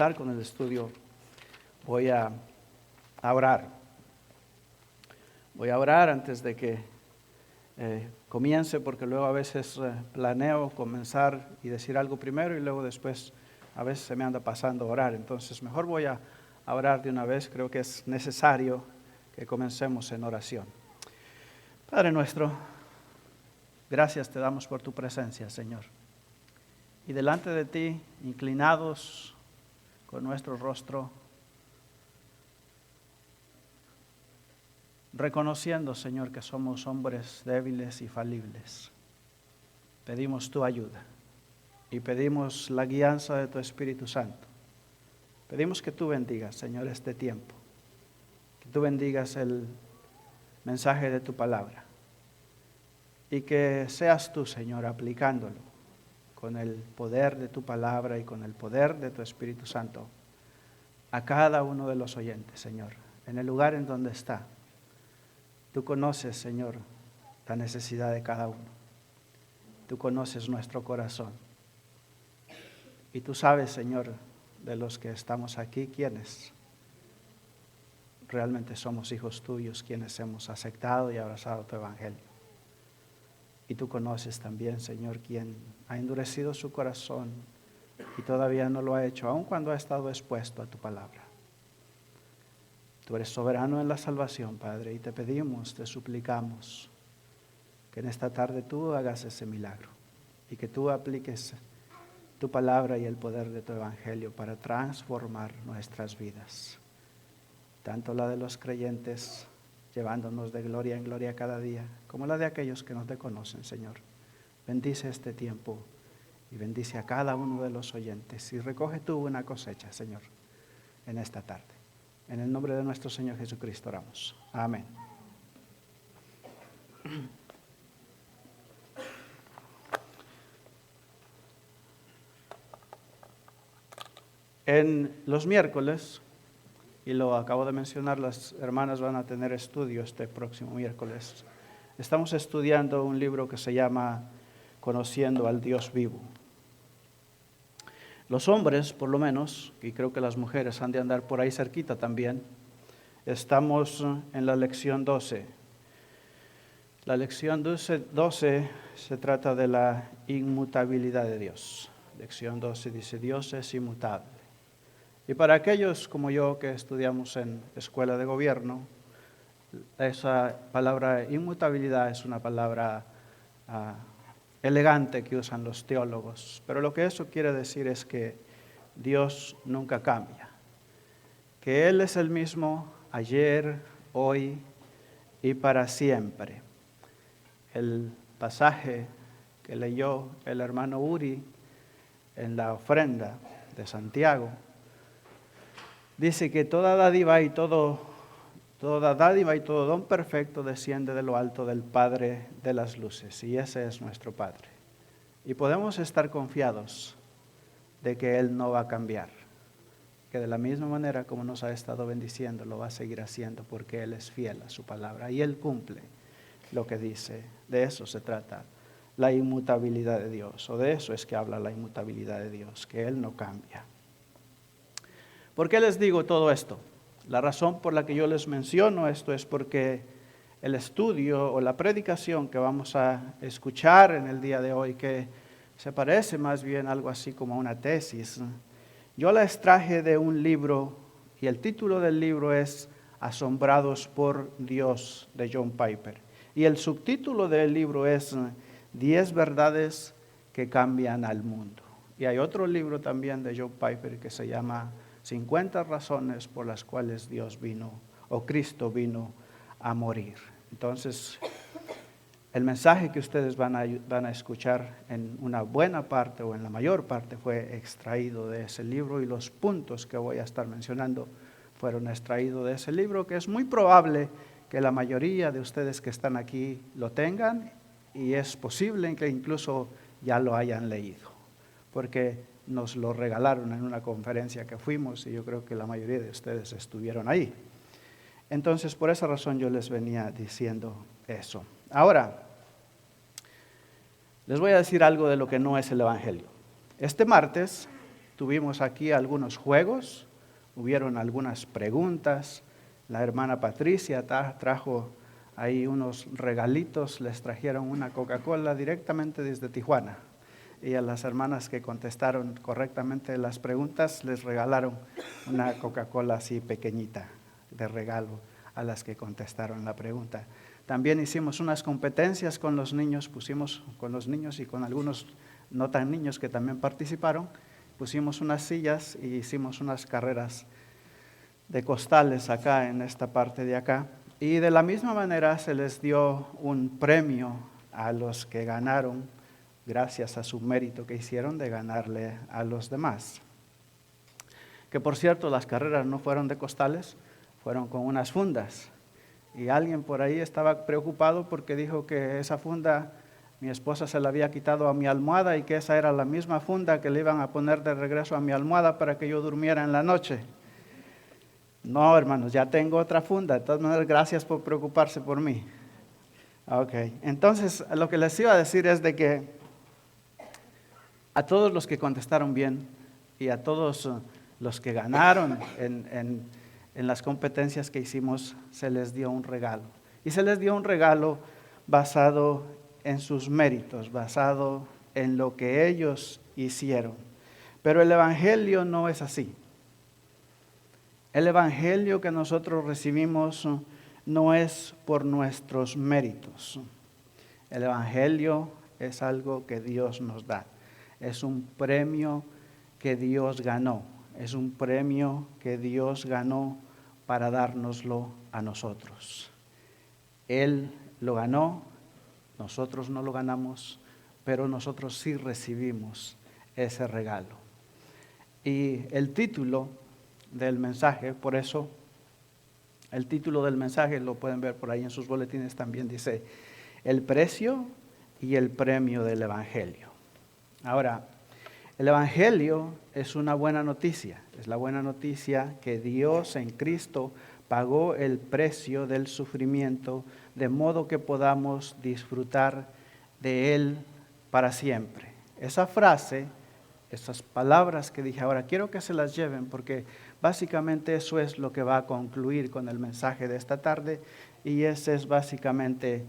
comenzar con el estudio, voy a orar. Voy a orar antes de que comience, porque luego a veces planeo comenzar y decir algo primero y luego después a veces se me anda pasando a orar. Entonces mejor voy a orar de una vez. Creo que es necesario que comencemos en oración. Padre nuestro, gracias te damos por tu presencia, Señor. Y delante de ti, inclinados con nuestro rostro, reconociendo, Señor, que somos hombres débiles y falibles, pedimos tu ayuda y pedimos la guianza de tu Espíritu Santo. Pedimos que tú bendigas, Señor, este tiempo, que tú bendigas el mensaje de tu palabra y que seas tú, Señor, aplicándolo con el poder de tu palabra y con el poder de tu Espíritu Santo a cada uno de los oyentes, Señor, en el lugar en donde está. Tú conoces, Señor, la necesidad de cada uno. Tú conoces nuestro corazón. Y tú sabes, Señor, de los que estamos aquí, quienes realmente somos hijos tuyos, quienes hemos aceptado y abrazado tu evangelio. Y tú conoces también, Señor, quien ha endurecido su corazón y todavía no lo ha hecho, aun cuando ha estado expuesto a tu palabra. Tú eres soberano en la salvación, Padre, y te pedimos, te suplicamos que en esta tarde tú hagas ese milagro y que tú apliques tu palabra y el poder de tu evangelio para transformar nuestras vidas, tanto la de los creyentes, llevándonos de gloria en gloria cada día, como la de aquellos que no te conocen, Señor. Bendice este tiempo y bendice a cada uno de los oyentes y recoge tú una cosecha, Señor, en esta tarde. En el nombre de nuestro Señor Jesucristo oramos. Amén. En los miércoles, y lo acabo de mencionar, las hermanas van a tener estudio este próximo miércoles. Estamos estudiando un libro que se llama Conociendo al Dios Vivo. Los hombres, por lo menos, y creo que las mujeres han de andar por ahí cerquita también, estamos en la lección 12. La lección 12 se trata de la inmutabilidad de Dios. Lección 12 dice, Dios es inmutable. Y para aquellos como yo que estudiamos en escuela de gobierno, esa palabra inmutabilidad es una palabra elegante que usan los teólogos. Pero lo que eso quiere decir es que Dios nunca cambia. Que Él es el mismo ayer, hoy y para siempre. El pasaje que leyó el hermano Uri en la ofrenda de Santiago dice que toda dádiva y todo don perfecto desciende de lo alto del Padre de las luces, y ese es nuestro Padre. Y podemos estar confiados de que Él no va a cambiar, que de la misma manera como nos ha estado bendiciendo, lo va a seguir haciendo, porque Él es fiel a su palabra y Él cumple lo que dice. De eso se trata la inmutabilidad de Dios, o de eso es que habla la inmutabilidad de Dios, que Él no cambia. ¿Por qué les digo todo esto? La razón por la que yo les menciono esto es porque el estudio o la predicación que vamos a escuchar en el día de hoy, que se parece más bien algo así como a una tesis, yo la extraje de un libro y el título del libro es Asombrados por Dios, de John Piper. Y el subtítulo del libro es 10 verdades que cambian al mundo. Y hay otro libro también de John Piper que se llama 50 razones por las cuales Dios vino, o Cristo vino a morir. Entonces, el mensaje que ustedes van a escuchar en una buena parte o en la mayor parte fue extraído de ese libro, y los puntos que voy a estar mencionando fueron extraídos de ese libro, que es muy probable que la mayoría de ustedes que están aquí lo tengan, y es posible que incluso ya lo hayan leído, porque nos lo regalaron en una conferencia que fuimos y yo creo que la mayoría de ustedes estuvieron ahí. Entonces, por esa razón yo les venía diciendo eso. Ahora, les voy a decir algo de lo que no es el Evangelio. Este martes tuvimos aquí algunos juegos, hubieron algunas preguntas. La hermana Patricia trajo ahí unos regalitos, les trajeron una Coca-Cola directamente desde Tijuana. Y a las hermanas que contestaron correctamente las preguntas, les regalaron una Coca-Cola así pequeñita de regalo a las que contestaron la pregunta. También hicimos unas competencias con los niños, pusimos con los niños y con algunos no tan niños que también participaron, pusimos unas sillas y hicimos unas carreras de costales acá en esta parte de acá. Y de la misma manera se les dio un premio a los que ganaron, gracias a su mérito que hicieron de ganarle a los demás. Que por cierto, las carreras no fueron de costales, fueron con unas fundas. Y alguien por ahí estaba preocupado porque dijo que esa funda, mi esposa se la había quitado a mi almohada y que esa era la misma funda que le iban a poner de regreso a mi almohada para que yo durmiera en la noche. No, hermanos, ya tengo otra funda. De todas maneras, gracias por preocuparse por mí. Ok, entonces lo que les iba a decir es de que a todos los que contestaron bien y a todos los que ganaron en las competencias que hicimos, se les dio un regalo. Y se les dio un regalo basado en sus méritos, basado en lo que ellos hicieron. Pero el Evangelio no es así. El Evangelio que nosotros recibimos no es por nuestros méritos. El Evangelio es algo que Dios nos da. Es un premio que Dios ganó. Es un premio que Dios ganó para dárnoslo a nosotros. Él lo ganó, nosotros no lo ganamos, pero nosotros sí recibimos ese regalo. Y el título del mensaje, por eso, el título del mensaje lo pueden ver por ahí en sus boletines también, dice, el precio y el premio del Evangelio. Ahora, el Evangelio es una buena noticia, es la buena noticia que Dios en Cristo pagó el precio del sufrimiento de modo que podamos disfrutar de Él para siempre. Esa frase, esas palabras que dije ahora, quiero que se las lleven porque básicamente eso es lo que va a concluir con el mensaje de esta tarde y ese es básicamente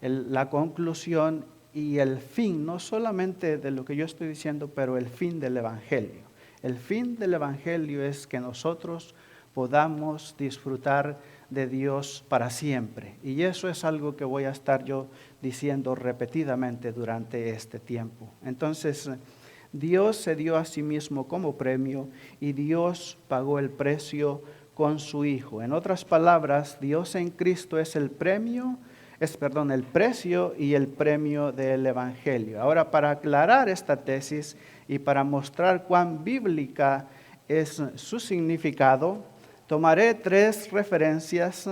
la conclusión y el fin, no solamente de lo que yo estoy diciendo, pero el fin del Evangelio. El fin del Evangelio es que nosotros podamos disfrutar de Dios para siempre. Y eso es algo que voy a estar yo diciendo repetidamente durante este tiempo. Entonces, Dios se dio a sí mismo como premio y Dios pagó el precio con su Hijo. En otras palabras, Dios en Cristo es el precio y el premio del Evangelio. Ahora, para aclarar esta tesis y para mostrar cuán bíblica es su significado, tomaré 3 referencias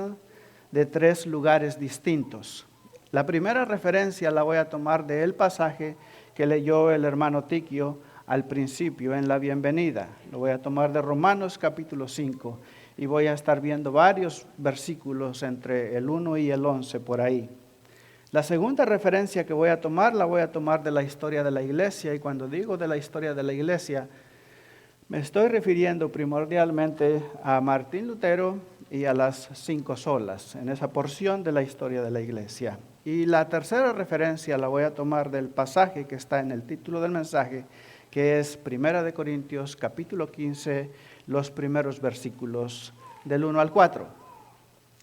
de 3 lugares distintos. La primera referencia la voy a tomar del pasaje que leyó el hermano Tiquio al principio en la bienvenida. Lo voy a tomar de Romanos capítulo 5 y voy a estar viendo varios versículos entre el 1 y el 11 por ahí. La segunda referencia que voy a tomar, la voy a tomar de la historia de la iglesia y cuando digo de la historia de la iglesia, me estoy refiriendo primordialmente a Martín Lutero y a las 5 solas, en esa porción de la historia de la iglesia. Y la tercera referencia la voy a tomar del pasaje que está en el título del mensaje, que es 1 Corintios capítulo 15, los primeros versículos del 1 al 4.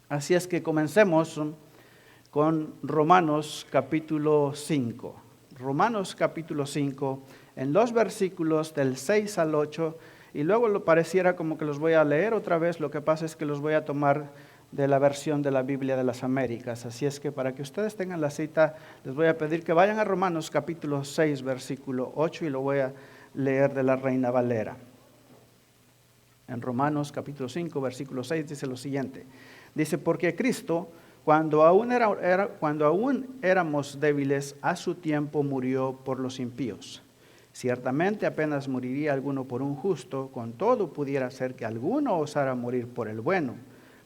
Así es que comencemos con Romanos capítulo 5. Romanos capítulo 5, en los versículos del 6 al 8, y luego lo pareciera como que los voy a leer otra vez, lo que pasa es que los voy a tomar de la versión de la Biblia de las Américas. Así es que para que ustedes tengan la cita, les voy a pedir que vayan a Romanos capítulo 6, versículo 8, y lo voy a leer de la Reina Valera. En Romanos capítulo 5, versículo 6 dice lo siguiente. Dice, porque Cristo, cuando aún éramos débiles, a su tiempo murió por los impíos. Ciertamente apenas moriría alguno por un justo, con todo pudiera ser que alguno osara morir por el bueno.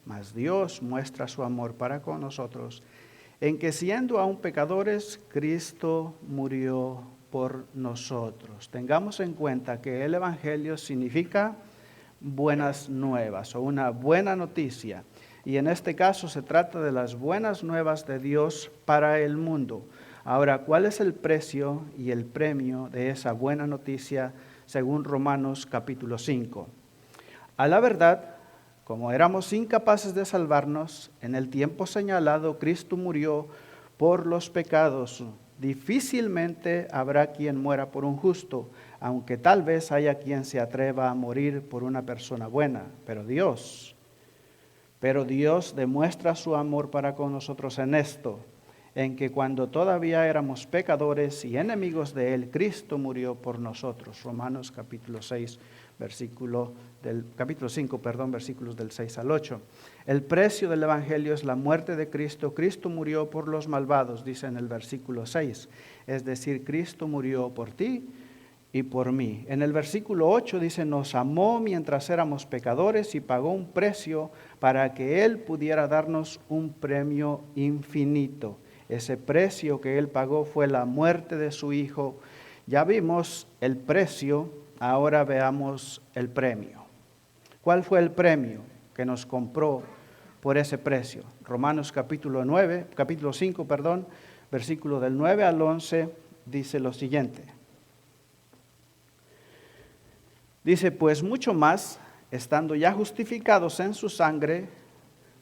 Mas Dios muestra su amor para con nosotros, en que siendo aún pecadores, Cristo murió por nosotros. Tengamos en cuenta que el Evangelio significa buenas nuevas o una buena noticia. Y en este caso se trata de las buenas nuevas de Dios para el mundo. Ahora, ¿cuál es el precio y el premio de esa buena noticia según Romanos capítulo 5? A la verdad, como éramos incapaces de salvarnos, en el tiempo señalado Cristo murió por los pecados. Difícilmente habrá quien muera por un justo, aunque tal vez haya quien se atreva a morir por una persona buena. Pero Dios demuestra su amor para con nosotros en esto, en que cuando todavía éramos pecadores y enemigos de Él, Cristo murió por nosotros. Romanos capítulo 5, versículos del 6 al 8. El precio del Evangelio es la muerte de Cristo. Cristo murió por los malvados, dice en el versículo 6. Es decir, Cristo murió por ti y por mí. En el versículo 8 dice, nos amó mientras éramos pecadores y pagó un precio para que Él pudiera darnos un premio infinito. Ese precio que Él pagó fue la muerte de su Hijo. Ya vimos el precio, ahora veamos el premio. ¿Cuál fue el premio que nos compró por ese precio? Romanos capítulo 5, versículo del 9 al 11, dice lo siguiente. Dice, pues mucho más, estando ya justificados en su sangre,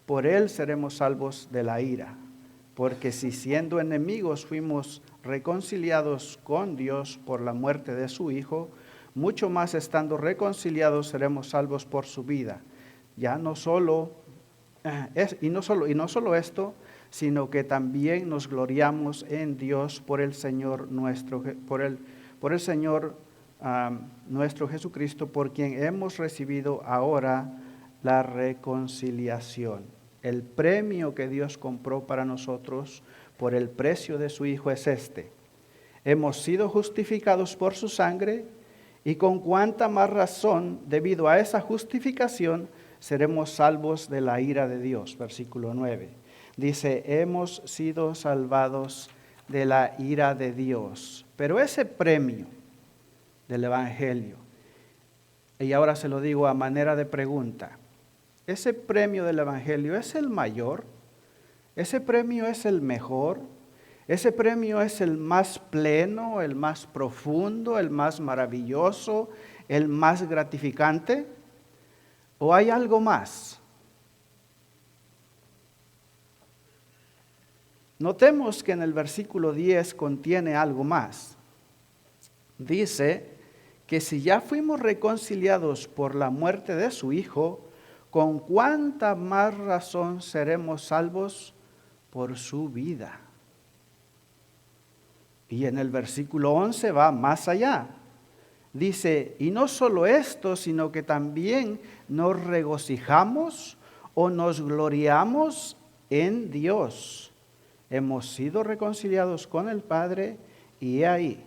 por Él seremos salvos de la ira. Porque si siendo enemigos fuimos reconciliados con Dios por la muerte de su Hijo, mucho más estando reconciliados seremos salvos por su vida. Ya no solo esto, sino que también nos gloriamos en Dios por el Señor nuestro Jesucristo, por quien hemos recibido ahora la reconciliación. El premio que Dios compró para nosotros por el precio de su Hijo es este. Hemos sido justificados por su sangre y con cuánta más razón, debido a esa justificación, seremos salvos de la ira de Dios. Versículo 9. Dice, hemos sido salvados de la ira de Dios. Pero ese premio del Evangelio, y ahora se lo digo a manera de pregunta, ¿ese premio del Evangelio es el mayor? ¿Ese premio es el mejor? ¿Ese premio es el más pleno, el más profundo, el más maravilloso, el más gratificante? ¿O hay algo más? Notemos que en el versículo 10 contiene algo más. Dice que si ya fuimos reconciliados por la muerte de su Hijo, ¿con cuánta más razón seremos salvos por su vida? Y en el versículo 11 va más allá. Dice, y no solo esto, sino que también nos regocijamos o nos gloriamos en Dios. Hemos sido reconciliados con el Padre y he ahí.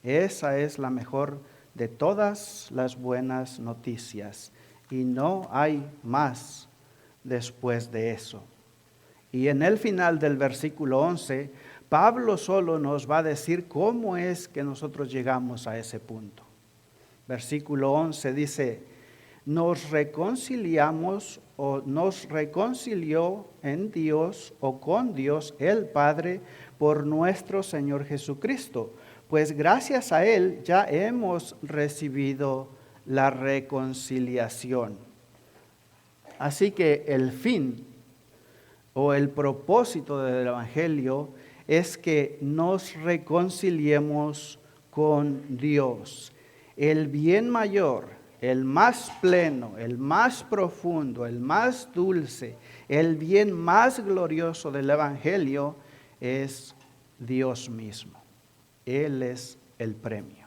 Esa es la mejor de todas las buenas noticias. Y no hay más después de eso. Y en el final del versículo 11, Pablo solo nos va a decir cómo es que nosotros llegamos a ese punto. Versículo 11 dice, nos reconciliamos o nos reconcilió en Dios o con Dios el Padre por nuestro Señor Jesucristo. Pues gracias a Él ya hemos recibido la reconciliación. Así que el fin o el propósito del Evangelio es que nos reconciliemos con Dios. El bien mayor, el más pleno, el más profundo, el más dulce, el bien más glorioso del Evangelio es Dios mismo. Él es el premio.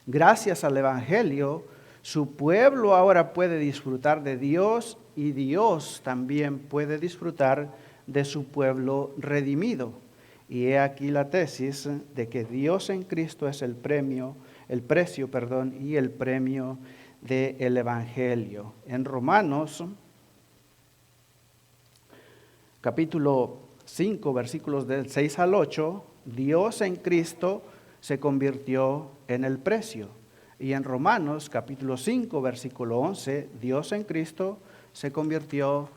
Gracias al Evangelio, su pueblo ahora puede disfrutar de Dios y Dios también puede disfrutar de su pueblo redimido. Y he aquí la tesis de que Dios en Cristo es el precio y el premio del Evangelio. En Romanos, capítulo 5, versículos del 6 al 8, Dios en Cristo se convirtió en el precio. Y en Romanos capítulo 5, versículo 11, Dios en Cristo se convirtió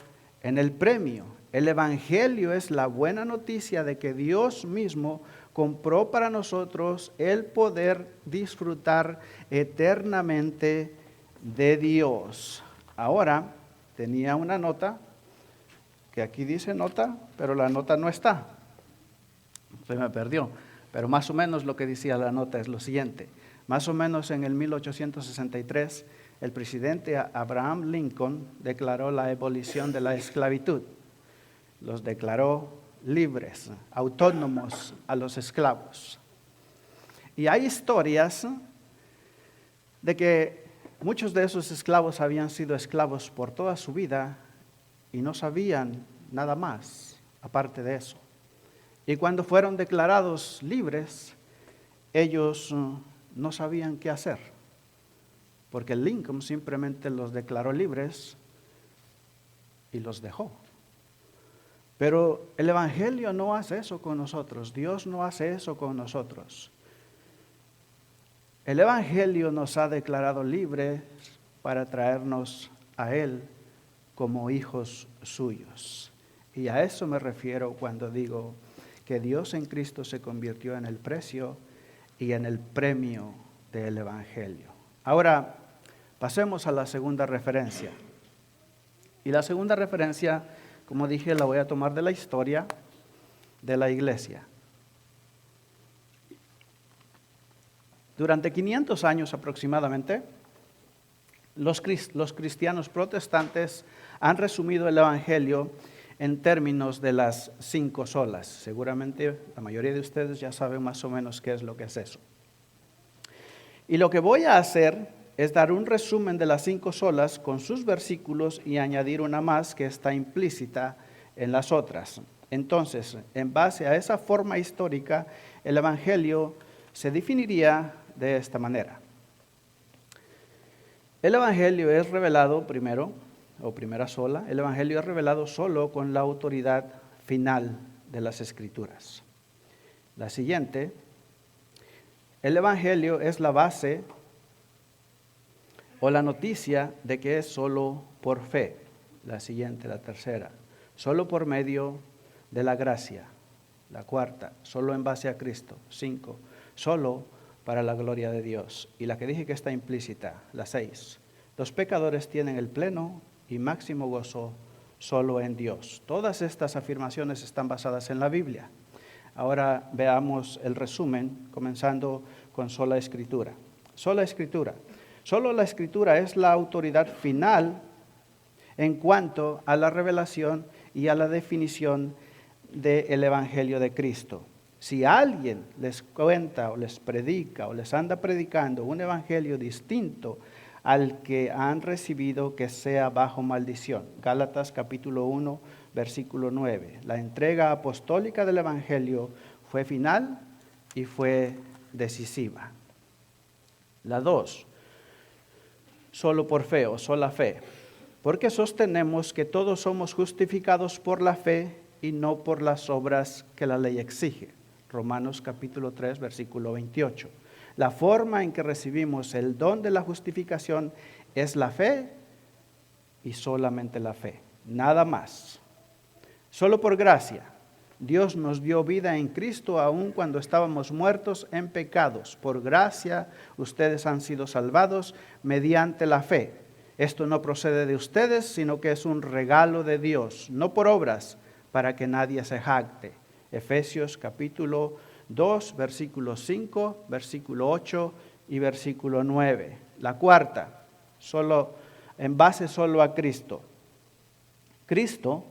en el premio. El Evangelio es la buena noticia de que Dios mismo compró para nosotros el poder disfrutar eternamente de Dios. Ahora, tenía una nota, que aquí dice nota, pero la nota no está. Se me perdió. Pero más o menos lo que decía la nota es lo siguiente. Más o menos en el 1863, el presidente Abraham Lincoln declaró la abolición de la esclavitud. Los declaró libres, autónomos a los esclavos. Y hay historias de que muchos de esos esclavos habían sido esclavos por toda su vida y no sabían nada más aparte de eso. Y cuando fueron declarados libres, ellos no sabían qué hacer, porque Lincoln simplemente los declaró libres y los dejó. Pero el Evangelio no hace eso con nosotros, Dios no hace eso con nosotros. El Evangelio nos ha declarado libres para traernos a Él como hijos suyos. Y a eso me refiero cuando digo que Dios en Cristo se convirtió en el precio y en el premio del Evangelio. Ahora, pasemos a la segunda referencia. Y la segunda referencia, como dije, la voy a tomar de la historia de la iglesia. Durante 500 años aproximadamente, los cristianos protestantes han resumido el Evangelio en términos de las 5 solas. Seguramente la mayoría de ustedes ya saben más o menos qué es lo que es eso. Y lo que voy a hacer es dar un resumen de las 5 solas con sus versículos y añadir una más que está implícita en las otras. Entonces, en base a esa forma histórica, el Evangelio se definiría de esta manera. El Evangelio es revelado primero, o primera sola, el Evangelio es revelado solo con la autoridad final de las Escrituras. La siguiente, el Evangelio es la base o la noticia de que es solo por fe. La siguiente, la tercera, solo por medio de la gracia. La cuarta, solo en base a Cristo. 5, solo para la gloria de Dios. Y la que dije que está implícita, la 6, los pecadores tienen el pleno y máximo gozo solo en Dios. Todas estas afirmaciones están basadas en la Biblia. Ahora veamos el resumen, comenzando con sola Escritura. Sola Escritura. Solo la Escritura es la autoridad final en cuanto a la revelación y a la definición del Evangelio de Cristo. Si alguien les cuenta o les predica o les anda predicando un evangelio distinto al que han recibido, que sea bajo maldición. Gálatas capítulo 1, versículo 9. La entrega apostólica del evangelio fue final y fue decisiva. La 2, solo por fe o sola fe. Porque sostenemos que todos somos justificados por la fe y no por las obras que la ley exige. Romanos capítulo 3, versículo 28. La forma en que recibimos el don de la justificación es la fe y solamente la fe, nada más. Solo por gracia, Dios nos dio vida en Cristo aun cuando estábamos muertos en pecados. Por gracia, ustedes han sido salvados mediante la fe. Esto no procede de ustedes, sino que es un regalo de Dios, no por obras, para que nadie se jacte. Efesios capítulo 2, versículo 5, versículo 8 y versículo 9. La cuarta, en base solo a Cristo. Cristo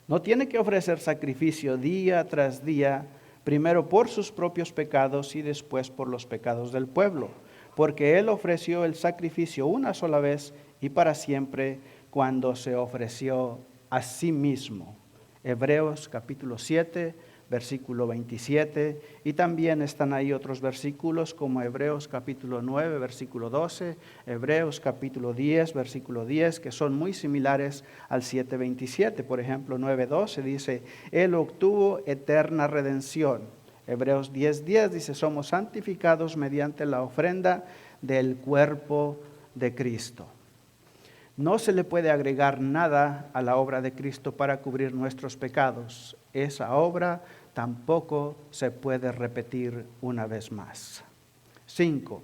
no tiene que ofrecer sacrificio día tras día, primero por sus propios pecados y después por los pecados del pueblo, porque Él ofreció el sacrificio una sola vez y para siempre cuando se ofreció a sí mismo. Hebreos capítulo 7, versículo 27, y también están ahí otros versículos como Hebreos capítulo 9, versículo 12, Hebreos capítulo 10, versículo 10, que son muy similares al 7:27. Por ejemplo, 9:12 dice, Él obtuvo eterna redención. Hebreos 10:10 dice, somos santificados mediante la ofrenda del cuerpo de Cristo. No se le puede agregar nada a la obra de Cristo para cubrir nuestros pecados. Esa obra tampoco se puede repetir una vez más. 5.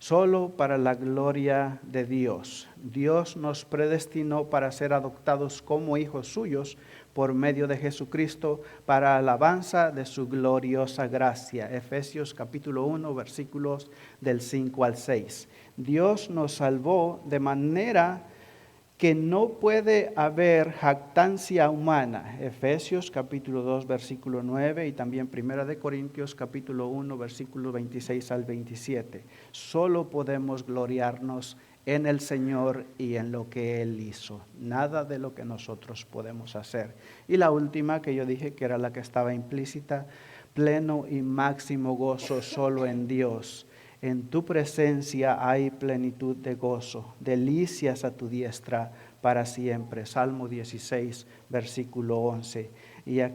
Solo para la gloria de Dios. Dios nos predestinó para ser adoptados como hijos suyos por medio de Jesucristo para alabanza de su gloriosa gracia. Efesios capítulo 1, versículos del 5 al 6. Dios nos salvó de manera que no puede haber jactancia humana. Efesios capítulo 2, versículo 9 y también Primera de Corintios capítulo 1, versículo 26 al 27. Solo podemos gloriarnos en el Señor y en lo que Él hizo. Nada de lo que nosotros podemos hacer. Y la última que yo dije que era la que estaba implícita, pleno y máximo gozo solo en Dios. En tu presencia hay plenitud de gozo, delicias a tu diestra para siempre. Salmo 16, versículo 11. Y ¿a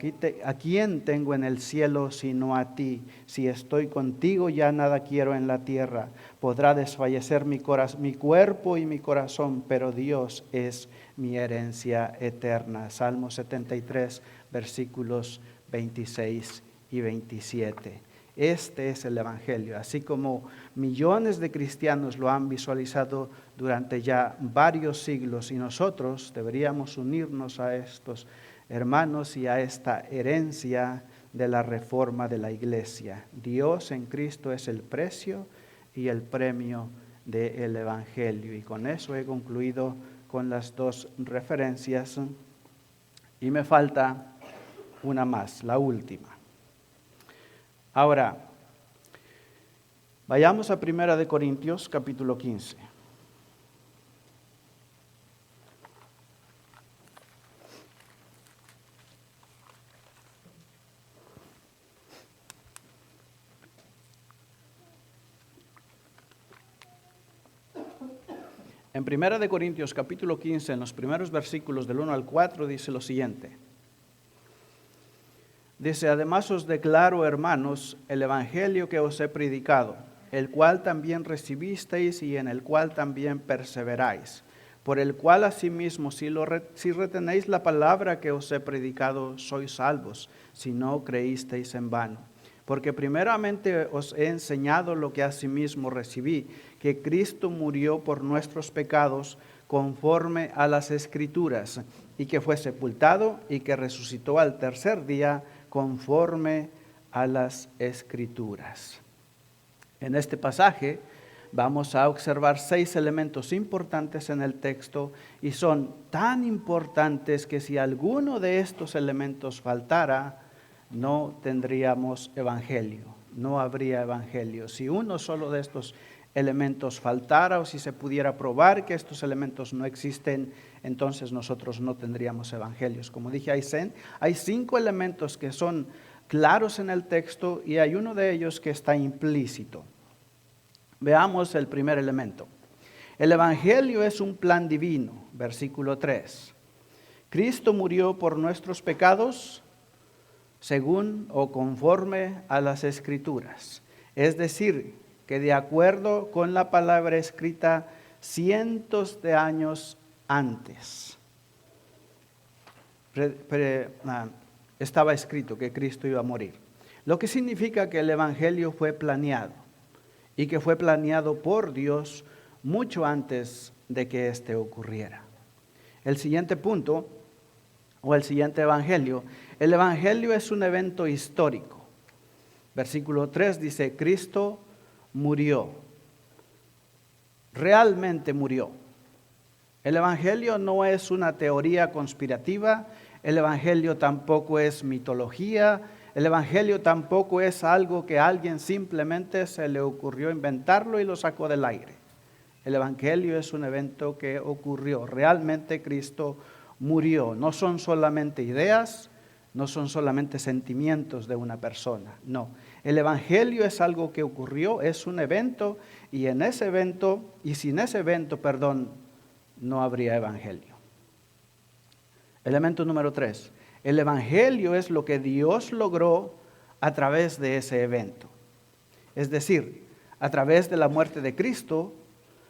quién tengo en el cielo sino a ti? Si estoy contigo ya nada quiero en la tierra. Podrá desfallecer mi cuerpo y mi corazón, pero Dios es mi herencia eterna. Salmo 73, versículos 26 y 27. Este es el Evangelio, así como millones de cristianos lo han visualizado durante ya varios siglos, y nosotros deberíamos unirnos a estos hermanos y a esta herencia de la reforma de la iglesia. Dios en Cristo es el precio y el premio del Evangelio. Y con eso he concluido con las dos referencias y me falta una más, la última. Ahora, vayamos a 1 Corintios capítulo 15. En 1 Corintios capítulo 15, en los primeros versículos del 1 al 4, dice lo siguiente. Dice, además os declaro, hermanos, el evangelio que os he predicado, el cual también recibisteis y en el cual también perseveráis, por el cual asimismo, si retenéis la palabra que os he predicado, sois salvos, si no creísteis en vano. Porque primeramente os he enseñado lo que asimismo recibí, que Cristo murió por nuestros pecados conforme a las Escrituras, y que fue sepultado y que resucitó al tercer día conforme a las Escrituras. En este pasaje vamos a observar 6 elementos importantes en el texto, y son tan importantes que si alguno de estos elementos faltara, no tendríamos evangelio, no habría evangelio. Si uno solo de estos elementos faltara, o si se pudiera probar que estos elementos no existen, entonces nosotros no tendríamos evangelios. Como dije, hay 5 elementos que son claros en el texto y hay uno de ellos que está implícito. Veamos el primer elemento. El evangelio es un plan divino, versículo 3. Cristo murió por nuestros pecados según o conforme a las Escrituras. Es decir, que de acuerdo con la palabra escrita cientos de años antes, estaba escrito que Cristo iba a morir. Lo que significa que el evangelio fue planeado y que fue planeado por Dios mucho antes de que éste ocurriera. El siguiente punto, o el siguiente evangelio, el evangelio es un evento histórico. Versículo 3 dice, Cristo murió, realmente murió. El evangelio no es una teoría conspirativa, el evangelio tampoco es mitología, el evangelio tampoco es algo que a alguien simplemente se le ocurrió inventarlo y lo sacó del aire. El evangelio es un evento que ocurrió, realmente Cristo murió. No son solamente ideas, no son solamente sentimientos de una persona, no. El evangelio es algo que ocurrió, es un evento, y en ese evento, y sin ese evento, no habría evangelio. Elemento número 3. El evangelio es lo que Dios logró a través de ese evento. Es decir, a través de la muerte de Cristo,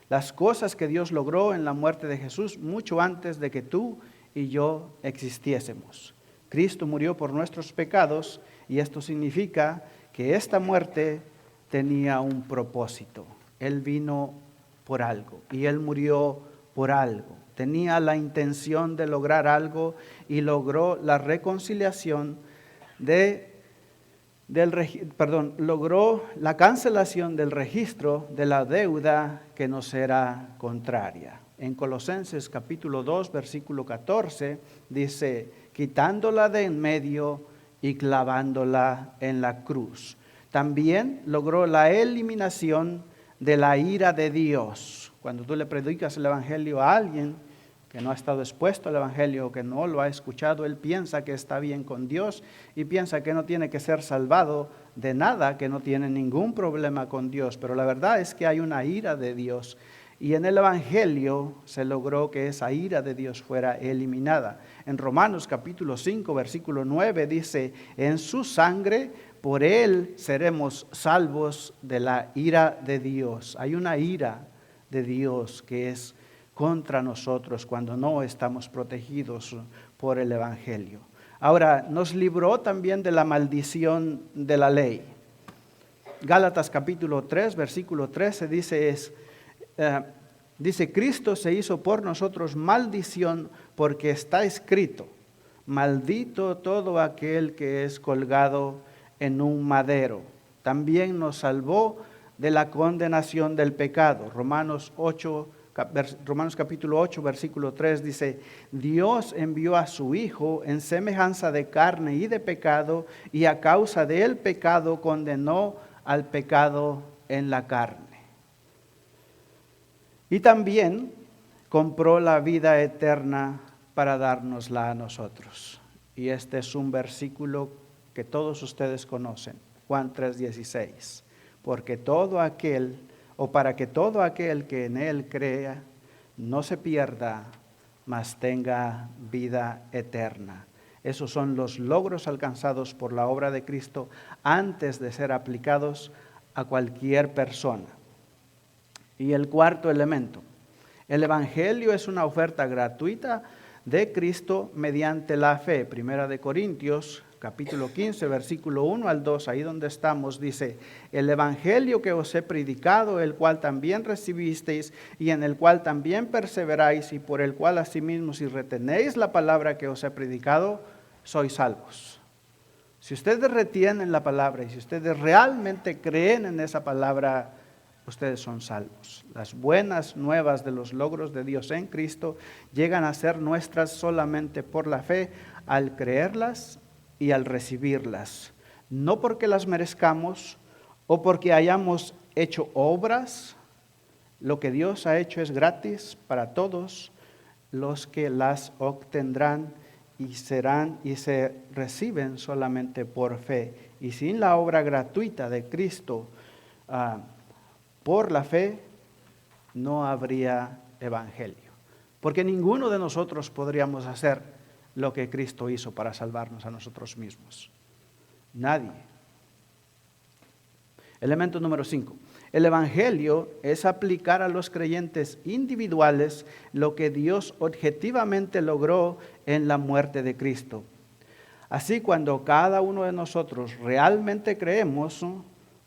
las cosas que Dios logró en la muerte de Jesús mucho antes de que tú y yo existiésemos. Cristo murió por nuestros pecados y esto significa que esta muerte tenía un propósito. Él vino por algo y Él murió por algo. Tenía la intención de lograr algo y logró la reconciliación logró la cancelación del registro de la deuda que nos era contraria. En Colosenses capítulo 2, versículo 14, dice, quitándola de en medio y clavándola en la cruz. También logró la eliminación de la ira de Dios. Cuando tú le predicas el evangelio a alguien que no ha estado expuesto al evangelio, que no lo ha escuchado, él piensa que está bien con Dios y piensa que no tiene que ser salvado de nada, que no tiene ningún problema con Dios. Pero la verdad es que hay una ira de Dios y en el evangelio se logró que esa ira de Dios fuera eliminada. En Romanos capítulo 5, versículo 9 dice, en su sangre por él seremos salvos de la ira de Dios. Hay una ira de Dios que es contra nosotros cuando no estamos protegidos por el evangelio. Ahora, nos libró también de la maldición de la ley. Gálatas capítulo 3, versículo 13 dice, Cristo se hizo por nosotros maldición porque está escrito, maldito todo aquel que es colgado en un madero. También nos salvó de la condenación del pecado. Romanos capítulo 8, versículo 3 dice, Dios envió a su Hijo en semejanza de carne y de pecado, y a causa del pecado condenó al pecado en la carne. Y también compró la vida eterna para dárnosla a nosotros. Y este es un versículo que todos ustedes conocen, Juan 3:16. Para que todo aquel que en Él crea no se pierda, mas tenga vida eterna. Esos son los logros alcanzados por la obra de Cristo antes de ser aplicados a cualquier persona. Y el cuarto elemento, el evangelio es una oferta gratuita de Cristo mediante la fe. Primera de Corintios capítulo 15, versículo 1 al 2, ahí donde estamos, dice, el evangelio que os he predicado, el cual también recibisteis y en el cual también perseveráis y por el cual asimismo si retenéis la palabra que os he predicado, sois salvos. Si ustedes retienen la palabra y si ustedes realmente creen en esa palabra, ustedes son salvos. Las buenas nuevas de los logros de Dios en Cristo llegan a ser nuestras solamente por la fe al creerlas y al recibirlas, no porque las merezcamos o porque hayamos hecho obras. Lo que Dios ha hecho es gratis para todos los que las obtendrán y se reciben solamente por fe. Y sin la obra gratuita de Cristo, por la fe, no habría evangelio. Porque ninguno de nosotros podríamos hacer lo que Cristo hizo para salvarnos a nosotros mismos. Nadie. Elemento número 5. El evangelio es aplicar a los creyentes individuales lo que Dios objetivamente logró en la muerte de Cristo. Así, cuando cada uno de nosotros realmente creemos,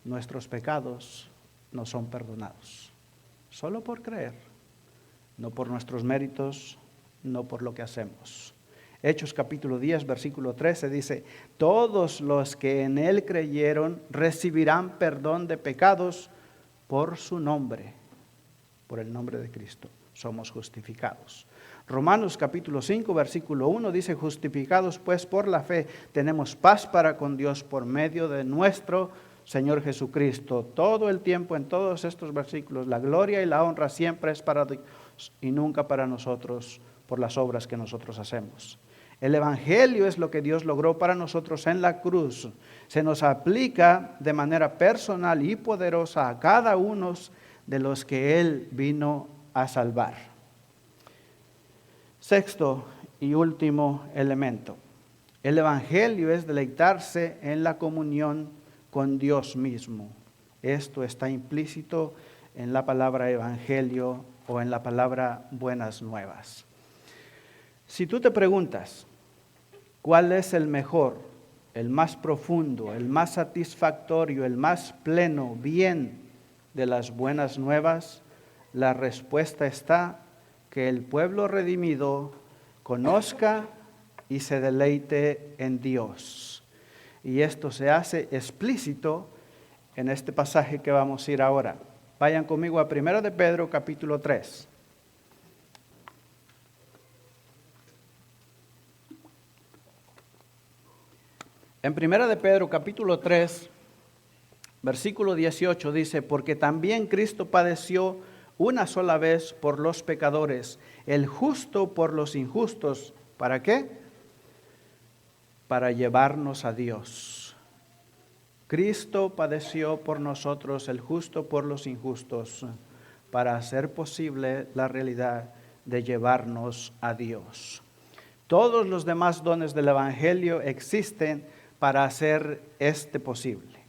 nuestros pecados nos son perdonados. Solo por creer, no por nuestros méritos, no por lo que hacemos. Hechos capítulo 10, versículo 13 dice, todos los que en Él creyeron recibirán perdón de pecados por su nombre, por el nombre de Cristo. Somos justificados. Romanos capítulo 5, versículo 1 dice, justificados pues por la fe, tenemos paz para con Dios por medio de nuestro Señor Jesucristo. Todo el tiempo en todos estos versículos, la gloria y la honra siempre es para Dios y nunca para nosotros por las obras que nosotros hacemos. El evangelio es lo que Dios logró para nosotros en la cruz. Se nos aplica de manera personal y poderosa a cada uno de los que Él vino a salvar. Sexto y último elemento. El Evangelio es deleitarse en la comunión con Dios mismo. Esto está implícito en la palabra evangelio o en la palabra buenas nuevas. Si tú te preguntas, ¿cuál es el mejor, el más profundo, el más satisfactorio, el más pleno bien de las buenas nuevas? La respuesta está que el pueblo redimido conozca y se deleite en Dios. Y esto se hace explícito en este pasaje que vamos a ir ahora. Vayan conmigo a 1 de Pedro capítulo 3. En 1 de Pedro capítulo 3, versículo 18 dice, porque también Cristo padeció una sola vez por los pecadores, el justo por los injustos. ¿Para qué? Para llevarnos a Dios. Cristo padeció por nosotros, el justo por los injustos, para hacer posible la realidad de llevarnos a Dios. Todos los demás dones del Evangelio existen para hacer este posible,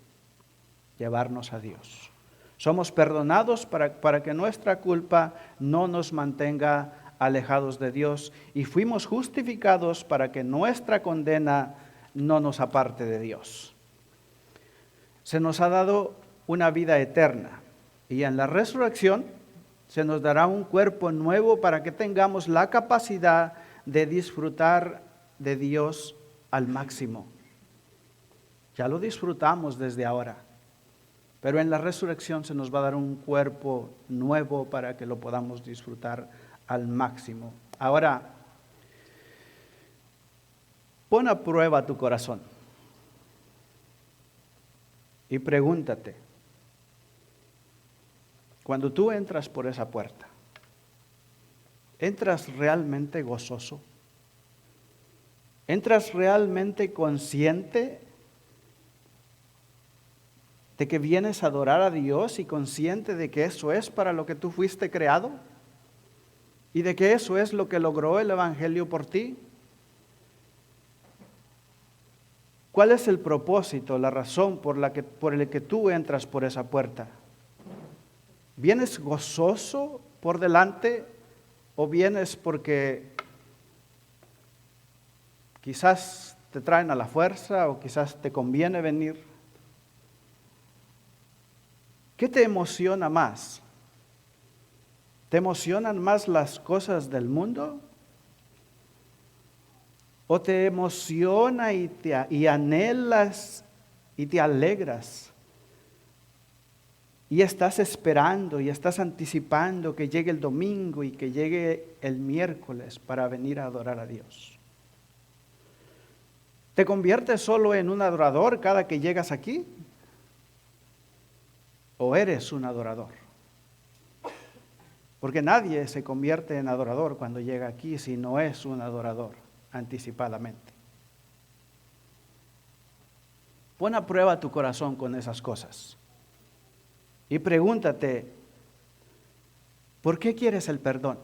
llevarnos a Dios. Somos perdonados para que nuestra culpa no nos mantenga alejados de Dios, y fuimos justificados para que nuestra condena no nos aparte de Dios. Se nos ha dado una vida eterna, y en la resurrección se nos dará un cuerpo nuevo para que tengamos la capacidad de disfrutar de Dios al máximo. Ya lo disfrutamos desde ahora, pero en la resurrección se nos va a dar un cuerpo nuevo para que lo podamos disfrutar al máximo. Ahora, pon a prueba tu corazón y pregúntate, cuando tú entras por esa puerta, ¿entras realmente gozoso? ¿Entras realmente consciente de que vienes a adorar a Dios y consciente de que eso es para lo que tú fuiste creado? ¿Y de que eso es lo que logró el Evangelio por ti? ¿Cuál es el propósito, la razón por el que tú entras por esa puerta? ¿Vienes gozoso por delante o vienes porque quizás te traen a la fuerza o quizás te conviene venir? ¿Qué te emociona más? ¿Te emocionan más las cosas del mundo? ¿O te emociona y anhelas y te alegras? Y estás esperando y estás anticipando que llegue el domingo y que llegue el miércoles para venir a adorar a Dios. ¿Te conviertes solo en un adorador cada que llegas aquí? ¿O eres un adorador? Porque nadie se convierte en adorador cuando llega aquí si no es un adorador anticipadamente. Pon a prueba tu corazón con esas cosas. Y pregúntate, ¿por qué quieres el perdón?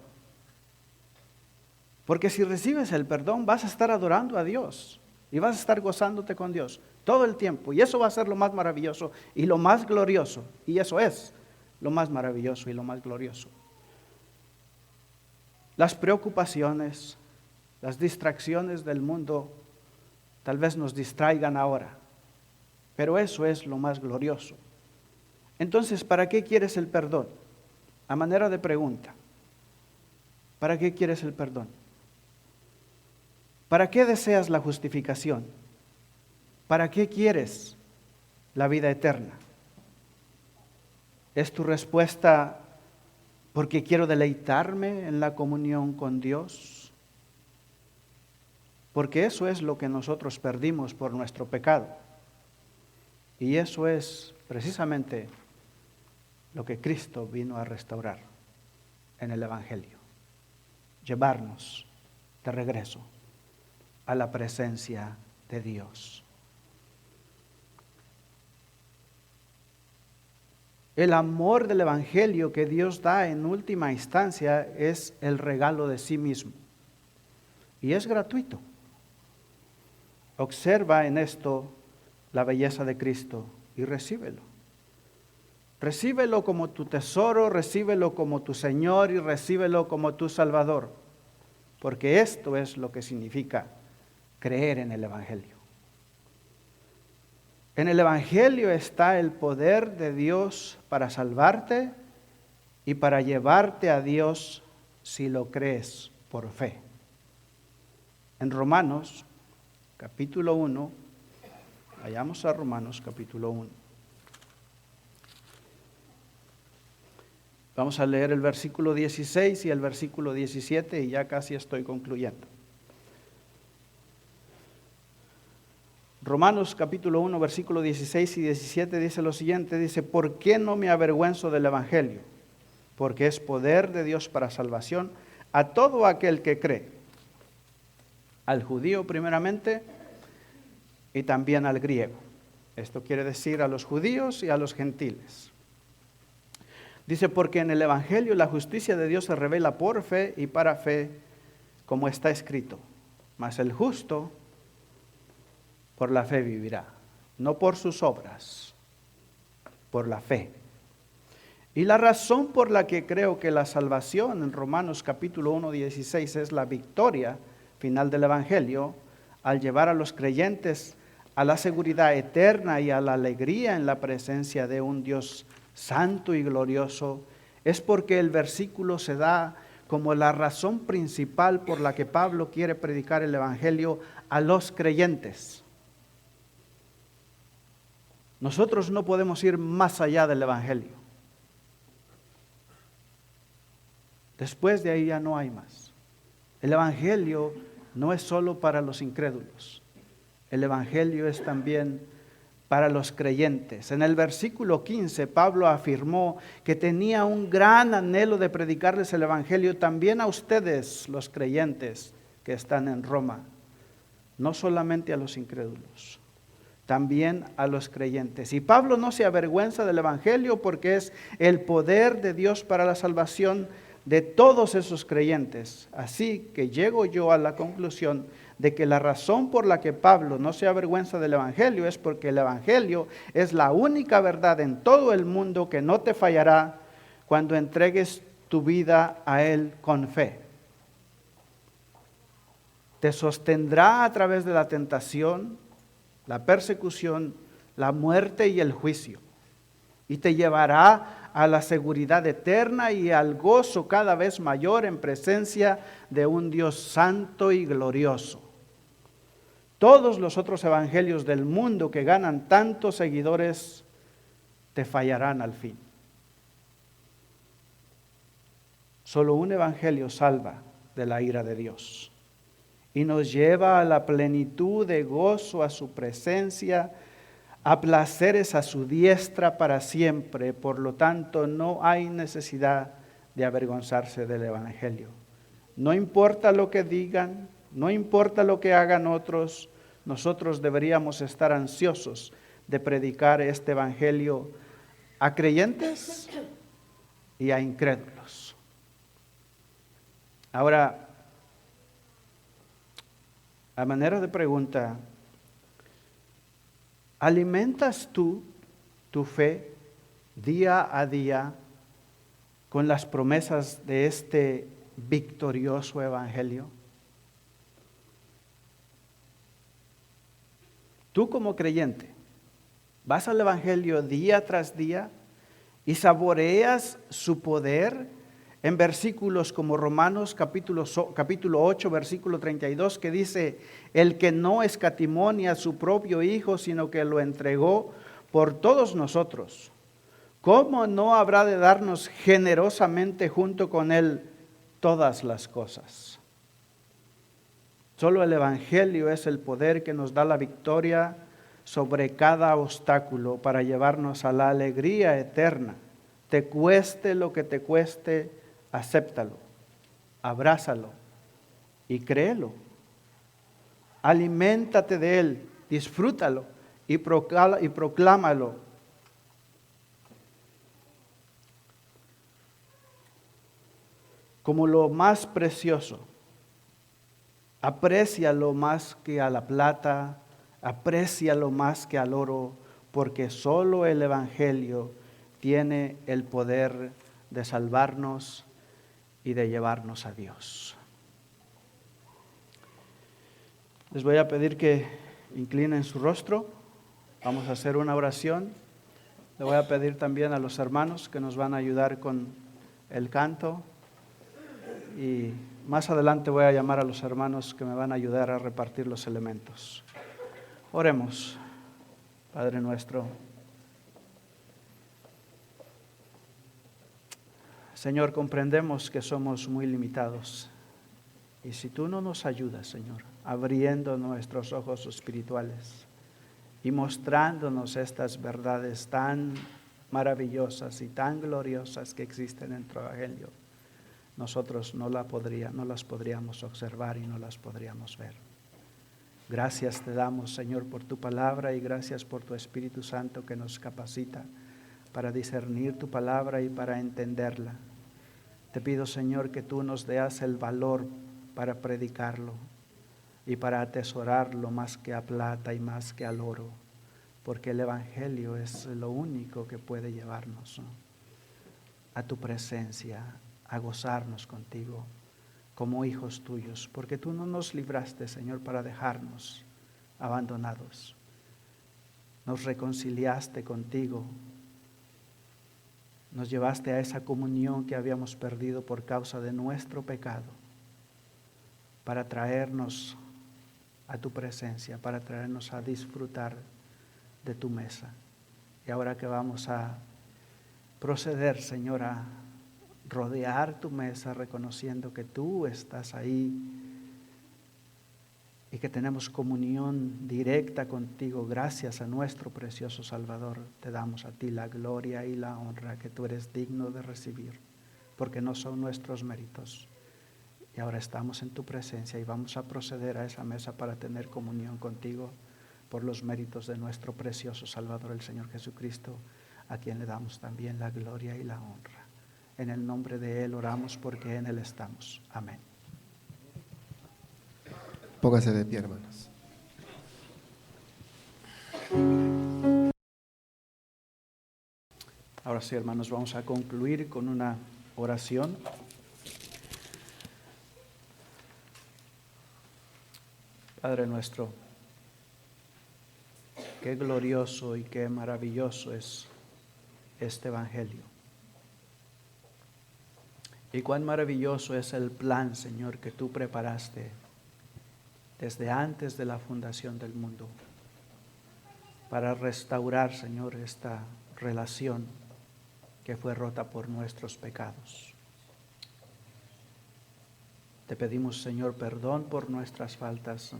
Porque si recibes el perdón vas a estar adorando a Dios y vas a estar gozándote con Dios todo el tiempo. Y eso va a ser lo más maravilloso y lo más glorioso. Y eso es lo más maravilloso y lo más glorioso. Las preocupaciones, las distracciones del mundo tal vez nos distraigan ahora, pero eso es lo más glorioso. Entonces, ¿para qué quieres el perdón? A manera de pregunta, ¿para qué quieres el perdón? ¿Para qué deseas la justificación? ¿Para qué quieres la vida eterna? ¿Es tu respuesta porque quiero deleitarme en la comunión con Dios? Porque eso es lo que nosotros perdimos por nuestro pecado. Y eso es precisamente lo que Cristo vino a restaurar en el Evangelio. Llevarnos de regreso a la presencia de Dios. El amor del Evangelio que Dios da en última instancia es el regalo de sí mismo. Y es gratuito. Observa en esto la belleza de Cristo y recíbelo. Recíbelo como tu tesoro, recíbelo como tu Señor y recíbelo como tu Salvador. Porque esto es lo que significa creer en el Evangelio. En el Evangelio está el poder de Dios para salvarte y para llevarte a Dios si lo crees por fe. En Romanos capítulo 1, vayamos a Romanos capítulo 1. Vamos a leer el versículo 16 y el versículo 17 y ya casi estoy concluyendo. Romanos capítulo 1, versículo 16 y 17 dice lo siguiente, dice, ¿por qué no me avergüenzo del Evangelio? Porque es poder de Dios para salvación a todo aquel que cree, al judío primeramente y también al griego. Esto quiere decir a los judíos y a los gentiles. Dice, porque en el Evangelio la justicia de Dios se revela por fe y para fe, como está escrito, mas el justo por la fe vivirá, no por sus obras, por la fe. Y la razón por la que creo que la salvación en Romanos capítulo 1, 16 es la victoria final del Evangelio, al llevar a los creyentes a la seguridad eterna y a la alegría en la presencia de un Dios santo y glorioso, es porque el versículo se da como la razón principal por la que Pablo quiere predicar el Evangelio a los creyentes. Nosotros no podemos ir más allá del Evangelio. Después de ahí ya no hay más. El Evangelio no es solo para los incrédulos. El Evangelio es también para los creyentes. En el versículo 15, Pablo afirmó que tenía un gran anhelo de predicarles el Evangelio también a ustedes, los creyentes que están en Roma. No solamente a los incrédulos, también a los creyentes. Y Pablo no se avergüenza del Evangelio porque es el poder de Dios para la salvación de todos esos creyentes. Así que llego yo a la conclusión de que la razón por la que Pablo no se avergüenza del Evangelio es porque el Evangelio es la única verdad en todo el mundo que no te fallará cuando entregues tu vida a Él con fe. Te sostendrá a través de la tentación, la persecución, la muerte y el juicio. Y te llevará a la seguridad eterna y al gozo cada vez mayor en presencia de un Dios santo y glorioso. Todos los otros evangelios del mundo que ganan tantos seguidores te fallarán al fin. Solo un evangelio salva de la ira de Dios y nos lleva a la plenitud de gozo, a su presencia, a placeres a su diestra para siempre. Por lo tanto, no hay necesidad de avergonzarse del evangelio. No importa lo que digan, no importa lo que hagan otros, nosotros deberíamos estar ansiosos de predicar este evangelio a creyentes y a incrédulos. Ahora, a manera de pregunta, ¿alimentas tú tu fe día a día con las promesas de este victorioso evangelio? Tú como creyente, vas al evangelio día tras día y saboreas su poder en versículos como Romanos capítulo 8, versículo 32, que dice, el que no escatimó ni a su propio Hijo, sino que lo entregó por todos nosotros, ¿cómo no habrá de darnos generosamente junto con Él todas las cosas? Solo el Evangelio es el poder que nos da la victoria sobre cada obstáculo para llevarnos a la alegría eterna. Te cueste lo que te cueste, acéptalo, abrázalo y créelo. Aliméntate de Él, disfrútalo y proclámalo. Como lo más precioso, aprécialo más que a la plata Aprécialo más que al oro, porque solo el Evangelio tiene el poder de salvarnos y de llevarnos a Dios. Les voy a pedir que inclinen su rostro. Vamos a hacer una oración. Le voy a pedir también a los hermanos que nos van a ayudar con el canto. Y más adelante voy a llamar a los hermanos que me van a ayudar a repartir los elementos. Oremos. Padre nuestro, Señor, comprendemos que somos muy limitados. Y si tú no nos ayudas, Señor, abriendo nuestros ojos espirituales y mostrándonos estas verdades tan maravillosas y tan gloriosas que existen en tu Evangelio, nosotros no las podríamos observar y no las podríamos ver. Gracias te damos, Señor, por tu palabra y gracias por tu Espíritu Santo que nos capacita para discernir tu palabra y para entenderla. Te pido, Señor, que tú nos des el valor para predicarlo y para atesorarlo más que a plata y más que al oro, porque el Evangelio es lo único que puede llevarnos, ¿no?, a tu presencia, a gozarnos contigo como hijos tuyos, porque tú no nos libraste, Señor, para dejarnos abandonados. Nos reconciliaste contigo, nos llevaste a esa comunión que habíamos perdido por causa de nuestro pecado, para traernos a tu presencia, para traernos a disfrutar de tu mesa. Y ahora que vamos a proceder, Señor, a rodear tu mesa reconociendo que tú estás ahí y que tenemos comunión directa contigo gracias a nuestro precioso Salvador, te damos a ti la gloria y la honra que tú eres digno de recibir, porque no son nuestros méritos. Y ahora estamos en tu presencia y vamos a proceder a esa mesa para tener comunión contigo por los méritos de nuestro precioso Salvador, el Señor Jesucristo, a quien le damos también la gloria y la honra. En el nombre de Él oramos porque en Él estamos. Amén. Póngase de pie, hermanos. Ahora sí, hermanos, vamos a concluir con una oración. Padre nuestro, qué glorioso y qué maravilloso es este Evangelio. Y cuán maravilloso es el plan, Señor, que tú preparaste desde antes de la fundación del mundo para restaurar, Señor, esta relación que fue rota por nuestros pecados. Te pedimos, Señor, perdón por nuestras faltas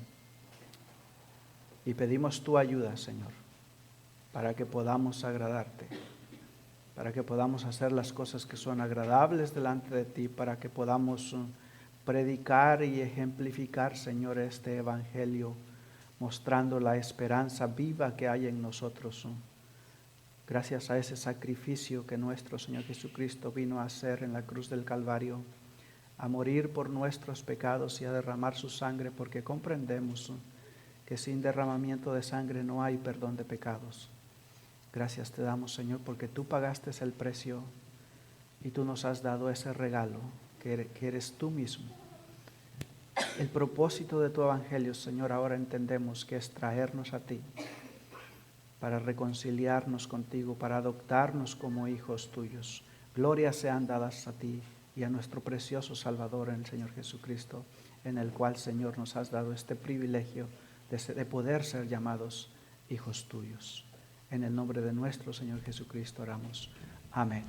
y pedimos tu ayuda, Señor, para que podamos agradarte, para que podamos hacer las cosas que son agradables delante de ti, para que podamos predicar y ejemplificar, Señor, este Evangelio, mostrando la esperanza viva que hay en nosotros. Gracias a ese sacrificio que nuestro Señor Jesucristo vino a hacer en la cruz del Calvario, a morir por nuestros pecados y a derramar su sangre, porque comprendemos que sin derramamiento de sangre no hay perdón de pecados. Gracias te damos, Señor, porque tú pagaste el precio y tú nos has dado ese regalo que eres tú mismo. El propósito de tu Evangelio, Señor, ahora entendemos que es traernos a ti, para reconciliarnos contigo, para adoptarnos como hijos tuyos. Glorias sean dadas a ti y a nuestro precioso Salvador, en el Señor Jesucristo, en el cual, Señor, nos has dado este privilegio de poder ser llamados hijos tuyos. En el nombre de nuestro Señor Jesucristo oramos. Amén.